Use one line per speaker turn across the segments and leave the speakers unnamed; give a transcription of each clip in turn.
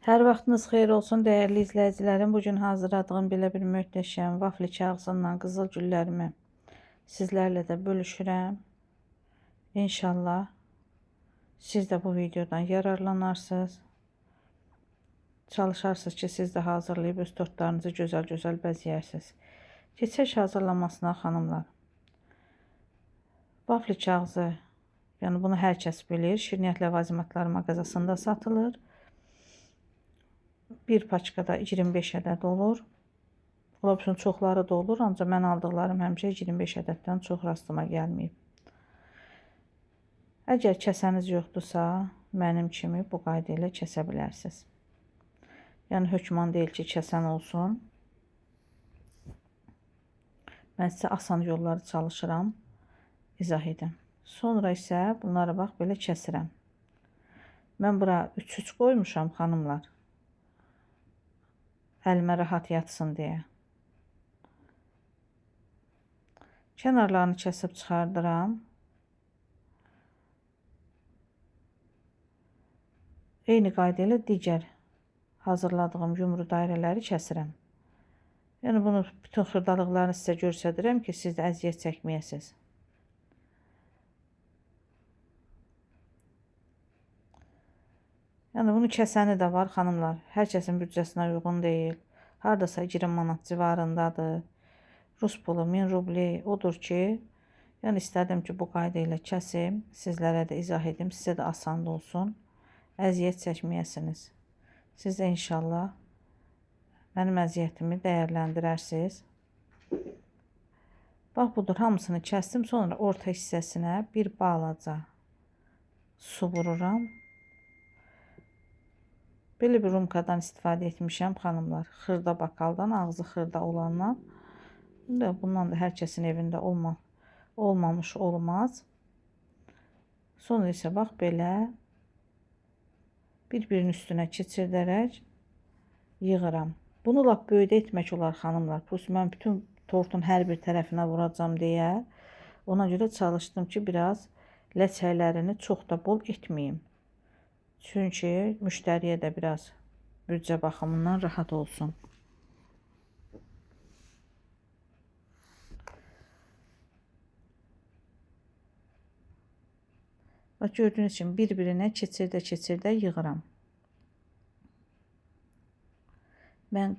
Hər vaxtınız xeyir olsun dəyərli izləyicilərim. Bugün hazırladığım belə bir möhtəşəm vafli kağızından qızıl güllərimi sizlərlə də bölüşürəm. İnşallah siz də bu videodan yararlanarsınız. Çalışarsınız ki, siz də hazırlayıb öz tortlarınızı gözəl-gözəl bəzəyərsiniz. Keçək hazırlamasına xanımlar. Vafli kağızı, yəni bunu hər kəs bilir. Şirniyyat ləvazimatları mağazasında satılır. Bir paçkada 25 ədəd olur. Ola bilsin çoxları da olur, ancaq mən aldıqlarım həmişə 25 ədəddən çox rastıma gəlməyib. Əgər kəsəniz yoxdursa, mənim kimi bu qayda ilə kəsə bilərsiniz. Yəni hökman deyil ki, kəsən olsun. Mən sizə asan yolları çalışıram, izah edim. Sonra isə bunları bax belə kəsirəm. Mən bura 3-3 qoymuşam xanımlar. Əlimə rahat yatsın deyə. Kənarlarını kəsib çıxardıram. Eyni qayda ilə digər hazırladığım yumru dairələri kəsirəm. Yəni bunu bütün xırdalıqlarını sizə göstərirəm ki, siz də əziyyət çəkməyəsiniz. Yəni bunu kəsəni də var xanımlar. Hər kəsin büdcəsinə uyğun deyil. Hardasa 20 manat civarındadır. Rus pulu 1000 rubli. Odur ki, yəni istədim ki, bu qayda ilə kəsim. Sizlərə də izah edim. Sizə də asan olsun. Əziyyət çəkməyəsiniz. Siz də inşallah mənim əziyyətimi dəyərləndirərsiniz. Bax budur, hamısını kəsdim. Sonra orta hissəsinə bir balaca su vururam. Belə bir rumkadan istifadə etmişəm xanımlar. Xırda bakaldan, ağzı xırda olandan. Bundan da hər kəsin evində olmamış olmaz. Sonra isə bax belə bir-birinin üstünə keçirdərək yığıram. Bunu lap böyüdə etmək olar xanımlar. Mən bütün tortun hər bir tərəfinə vuracam deyə. Ona görə çalışdım ki, biraz ləçəklərini çox da bol etməyim. Çünki müştəriyə də biraz büdcə baxımından rahat olsun. Bax gördüyünüz kimi bir-birinə keçirdə yığıram. Mən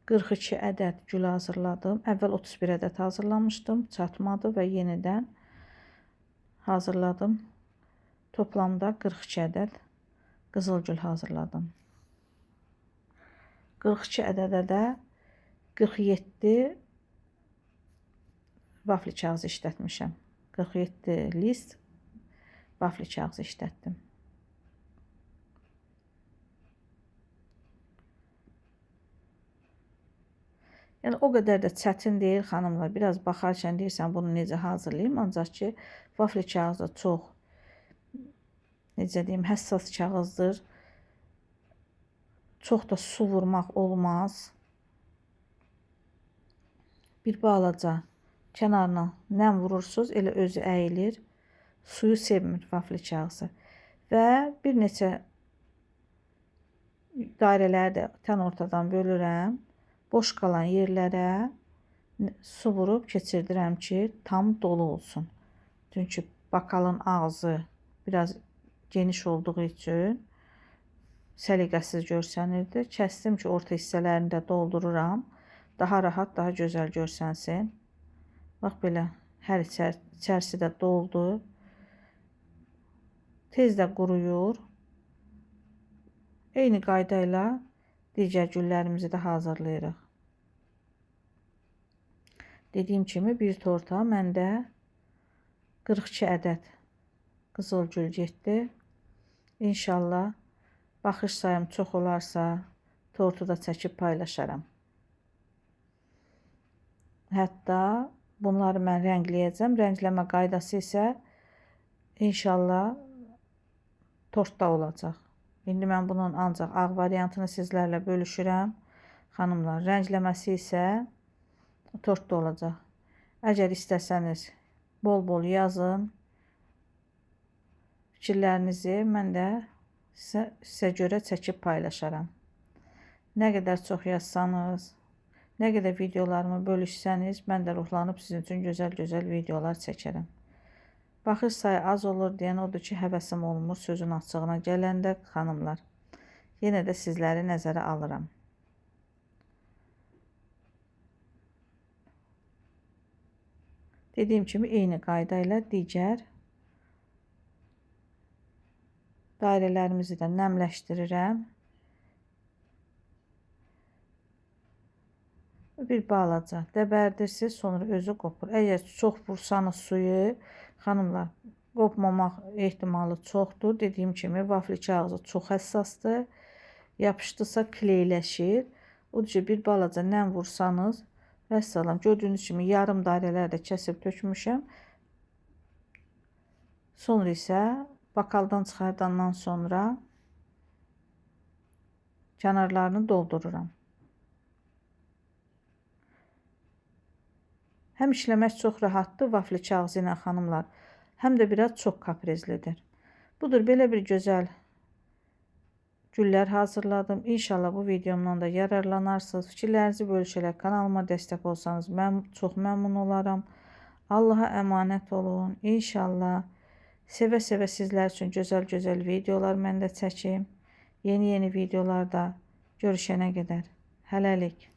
42 ədəd gül hazırladım. Əvvəl 31 ədəd hazırlamışdım. Çatmadı və yenidən hazırladım. Toplamda 42 ədəd qızıl gül hazırladım. 42 ədədə də 47 vafli kağızı işlətmişəm. 47 list vafli kağızı işlətdim. Yəni o qədər də çətin deyil xanımlar. Biraz baxarkən deyirsən bunu necə hazırlayayım. Ancaq ki, vafli kağızı çox, necə deyim, həssas kağızdır. Çox da su vurmaq olmaz. Bir balaca kənarına nəm vurursunuz, elə özü əyilir. Suyu sevmir vafli kağızı. Və bir neçə dairələri də tən ortadan bölürəm. Boş qalan yerlərə su vurub keçirdirəm ki, tam dolu olsun. Çünki bakalın ağzı biraz geniş olduğu üçün səliqəsiz görsənirdi. Kəsdim ki, orta hissələrini də doldururam. Daha rahat, daha gözəl görsənsin. Bax belə, hər içərisi də doldu. Tez də quruyur. Eyni qayda ilə digər güllərimizi də hazırlayırıq. Dediyim kimi bir torta məndə 42 ədəd qızıl gül getdi. İnşallah baxış sayım çox olarsa tortu da çəkib paylaşaram. Hətta bunları mən rəngləyəcəm. Rəngləmə qaydası isə inşallah tortda olacaq. İndi mən bunun ancaq ağ variantını sizlərlə bölüşürəm. Xanımlar, rəngləməsi isə tortda olacaq. Əgər istəsəniz bol-bol yazın fikirlərinizi, mən də sizə görə çəkib paylaşaram. Nə qədər çox yazsanız, nə qədər videolarımı bölüşsəniz, mən də ruhlanıb sizin üçün gözəl-gözəl videolar çəkərəm. Baxış sayı az olur deyən odur ki, həvəsim olmur sözün açığına gələndə xanımlar. Yenə də sizləri nəzərə alıram. Dediyim kimi eyni qayda ilə digər dairələrimizi də nəmləşdirirəm. Bir balaca dəbərdirsiz, sonra özü qopur. Əgər çox vursanız suyu, xanımlar, qopmamaq ehtimalı çoxdur. Dediyim kimi vafli kağızı çox həssasdır. Yapışdısa kleyləşir. Odur ki, bir balaca nəm vursanız, vəssalam. Gördüyünüz kimi yarım dairələr də kəsib tökmüşəm. Sonra isə bakaldan çıxardandan sonra kənarlarını doldururam. Həm işləmək çox rahatdır vafli kağızı ilə xanımlar, həm də biraz çox kaprizlidir. Budur, belə bir gözəl güllər hazırladım. İnşallah bu videomdan da yararlanarsınız. Fikirlərinizi bölüşərək kanalıma dəstək olsanız çox məmnun olaram. Allaha əmanət olun. İnşallah sevə-sevə sizlər üçün gözəl-gözəl videolar mən də çəkim. Yeni videolarda görüşənə qədər. Hələlik.